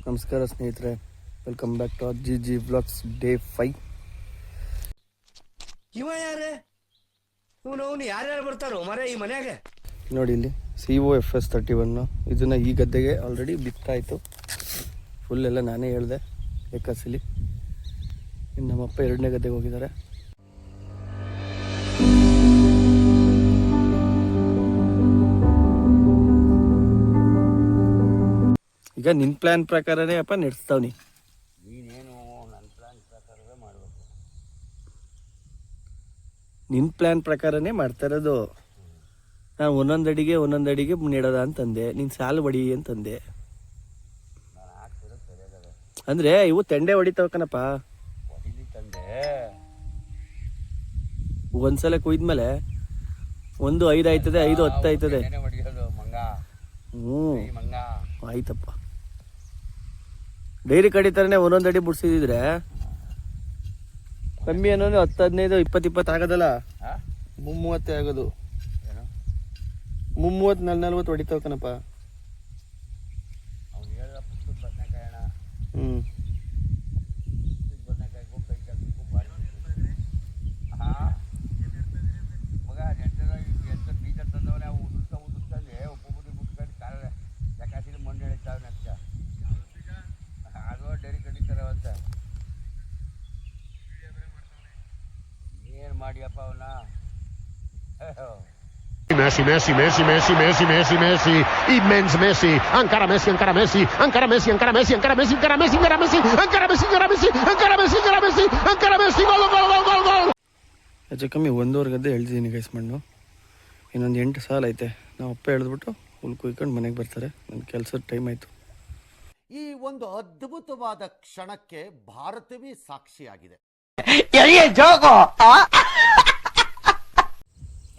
ನಮಸ್ಕಾರ ಸ್ನೇಹಿತರೆ, welcome back to G vlogs day 5. ಇವ ಯಾರೇ ಇವನು ಯಾರ್ಯಾರು ಬರ್ತಾರೋ ಮರ ಈ ಮನ್ಯಾಗ? ನೋಡಿ ಇಲ್ಲಿ COFS31 ಇದನ್ನ ಈ ಗದ್ದೆಗೆ ಆಲ್ರೆಡಿ ಬಿತ್ತಾಯಿತು. ಫುಲ್ ಎಲ್ಲ ನಾನೇ ಹೇಳಿದೆ ಏಕಾಸಿಲಿ. ಇನ್ನು ನಮ್ಮಪ್ಪ 2ನೇ ಗದ್ದೆಗೆ ಹೋಗಿದ್ದಾರೆ. ಈಗ ನಿನ್ನ ಪ್ಲ್ಯಾನ್ ಪ್ರಕಾರನೇ ಅಪ್ಪ ನಡೆಸ್ತಾವ್ನಿ. ನೀನೇನು ನನ್ನ ಪ್ಲಾನ್ ಪ್ರಕಾರವೇ ಮಾಡಬೇಕು. ನಿನ್ನ ಪ್ಲ್ಯಾನ್ ಪ್ರಕಾರನೇ ಮಾಡ್ತಾ ಇರೋದು. ನಾನು ಒಂದೊಂದು ಅಡಿಗೆ ನೆಡೋದ ಅಂತಂದೆ, ನೀನು ಸಾಲು ಹೊಡಿ ಅಂತಂದೆ. ನಾನು ಹಾಕ್ತಿರೋ ಸರಿಯಾಗದೆ ಅಂದರೆ ಇವು ತೆಂಡೆ ಹೊಡಿತಾವಕನಪ್ಪ. ಹೊಡಿಲಿ ತಂದೆ. ಒಂದ್ಸಲ ಕುಯ್ದ್ಮೇಲೆ 1 5 ಆಯ್ತದೆ, 5 10 ಆಯ್ತದೆ. ಹೊಡಿಯೋದು ಮಂಗ. ಮಂಗ ಆಯ್ತಪ್ಪ. ಡೈರಿ ಕಡಿತಾರನೆ ಒಂದೊಂದು ಅಡಿ ಬಿಡ್ಸಿದ್ರೆ ಕಮ್ಮಿ ಅನ್ನೋದು 10 15 20 20 ಆಗೋದಲ್ಲ. 30 ಆಗೋದು. 30 40 ಹೊಡಿತಾವ ಕಣಪ್ಪ. ಅವ್ನು ಹೇಳ ಪುಸ್ತಕ ಬದನೆಕಾಯಿ ಅಣ್ಣ. ಬದನೆಕಾಯಿಗೂ ಕೈ ಕೆಲಸಕ್ಕೂ ಭಾರಿ ಮಗ ಎಂತ ಬೀಜ ತಂದವನೇ ಅವು ಉದುರ್ಸ್ಕೊಂಡೆ ಒಬ್ಬೊಬ್ಬರಿಗೆ ಬಿಟ್ಕೊಂಡು ಕಾಲ ಯಾಕಾಸಿನ ಮಣ್ಣು ಎಳಿತಾವೆ ನೆಕ್ಸ್ಟ್ ಅದು ಡೈರಿ ಕಡಿತಾರೆ ಅಂತ ಏನು ಮಾಡಿಯಪ್ಪ ಅವನ. Messi, immens Messi, encara Messi, gol. ಹೆಚ್ಚು ಕಮ್ಮಿ 1.5 ಗದ್ದೆ ಹೇಳ್ತಿದ್ದೀನಿ ಗೈಸ್ ಮಣ್ಣು. ಇನ್ನೊಂದು 8 ಸಾಲ ಐತೆ. ನಾವು ಅಪ್ಪ ಹೇಳಿದ್ಬಿಟ್ಟು ಹುಲ್ ಕುಯ್ಕೊಂಡು ಮನೆಗೆ ಬರ್ತಾರೆ. ನನ್ನ ಕೆಲಸದ ಟೈಮ್ ಆಯಿತು. ಈ ಒಂದು ಅದ್ಭುತವಾದ ಕ್ಷಣಕ್ಕೆ ಭಾರತವೇ ಸಾಕ್ಷಿಯಾಗಿದೆ.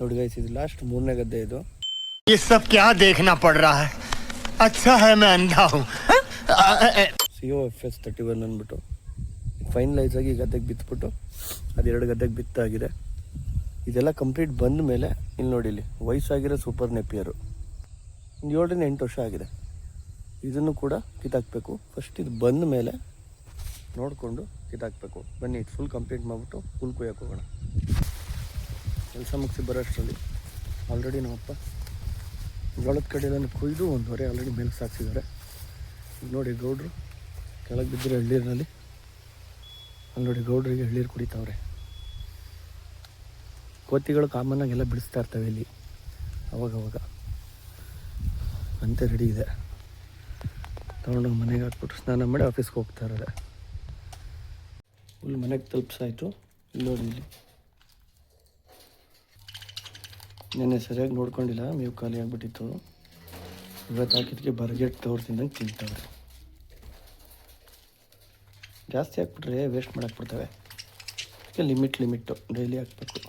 ನೋಡಿ ಗೈಸ್, ಇದು ಲಾಸ್ಟ್ 3ನೇ ಗದ್ದೆ ಇದು. ये सब क्या देखना पड़ रहा है? अच्छा है मैं अंधा हूँ. COFS31 ಅಂದ್ಬಿಟ್ಟು ಫೈನಲೈಸ್ ಆಗಿ ಈ ಗದ್ದೆಗೆ ಬಿತ್ಬಿಟ್ಟು ಅದು 2 ಗದ್ದೆಗೆ ಬಿತ್ತಾಗಿದೆ. ಇದೆಲ್ಲ ಕಂಪ್ಲೀಟ್ ಬಂದ ಮೇಲೆ ಇಲ್ಲಿ ನೋಡಿ, ಇಲ್ಲಿ ವಯಸ್ಸಾಗಿರೋ ಸೂಪರ್ ನೆಪಿಯರು 7 ರಿಂದ 8 ವರ್ಷ ಆಗಿದೆ. ಇದನ್ನು ಕೂಡ ಕಿತ್ತಾಕಬೇಕು. ಫಸ್ಟ್ ಇದು ಬಂದ ಮೇಲೆ ನೋಡಿಕೊಂಡು ಕಿತ್ತಾಕಬೇಕು. ಬನ್ನಿ, ಇದು ಫುಲ್ ಕಂಪ್ಲೀಟ್ ಮಾಡಿಬಿಟ್ಟು ಹುಲ್ ಕೊಯ್ಯಕ್ಕೆ ಹೋಗೋಣ. ಕೆಲಸ ಮುಗಿಸಿ ಬರೋಷ್ಟರಲ್ಲಿ ಆಲ್ರೆಡಿ ನಮ್ಮಪ್ಪ ಜೋಳದ ಕಡೆ ಎಲ್ಲ ಕೊಯ್ದು 1 ಹೊರೆ ಆಲ್ರೆಡಿ ಮೇಲೆ ಸಾಕ್ಸಿದ್ದಾರೆ. ನೋಡಿ ಗೌಡ್ರು ಕೆಳಗೆ ಬಿದ್ದರೆ ಎಳ್ಳೀರಿನಲ್ಲಿ ಅಲ್ಲಿ ನೋಡಿ ಗೌಡ್ರಿಗೆ ಎಳ್ಳೀರು ಕುಡಿತಾವ್ರೆ. ಕೋತಿಗಳು ಕಾಮನ್ನಾಗಿ ಎಲ್ಲ ಬಿಡಿಸ್ತಾ ಇರ್ತವೆ ಇಲ್ಲಿ ಅವಾಗವಾಗ. ಅಂತೆ ರೆಡಿ ಇದೆ. ತೊಗೊಂಡೋಗಿ ಮನೆಗೆ ಹಾಕ್ಬಿಟ್ಟು ಸ್ನಾನ ಮಾಡಿ ಆಫೀಸ್ಗೆ ಹೋಗ್ತಾ ಇರೋದೆ. ಫುಲ್ ಮನೆಗೆ ತಲುಪಿಸಾಯಿತು. ಇಲ್ಲಿ ನೋಡಿ, ಇಲ್ಲಿ ನೆನ್ನೆ ಸರಿಯಾಗಿ ನೋಡ್ಕೊಂಡಿಲ್ಲ, ಮೇವು ಖಾಲಿ ಆಗಿಬಿಟ್ಟಿತ್ತು. ಇವತ್ತು ಹಾಕಿದ್ದಕ್ಕೆ ಬರ್ಗೆಟ್ ತವ್ರು ತಿಂದಂಗೆ ತಿಂತವ್ರೆ. ಜಾಸ್ತಿ ಹಾಕ್ಬಿಟ್ರೆ ವೇಸ್ಟ್ ಮಾಡಾಕ್ಬಿಡ್ತವೆ. ಅದಕ್ಕೆ ಲಿಮಿಟ್ಟು ಡೈಲಿ ಹಾಕ್ಬೇಕು.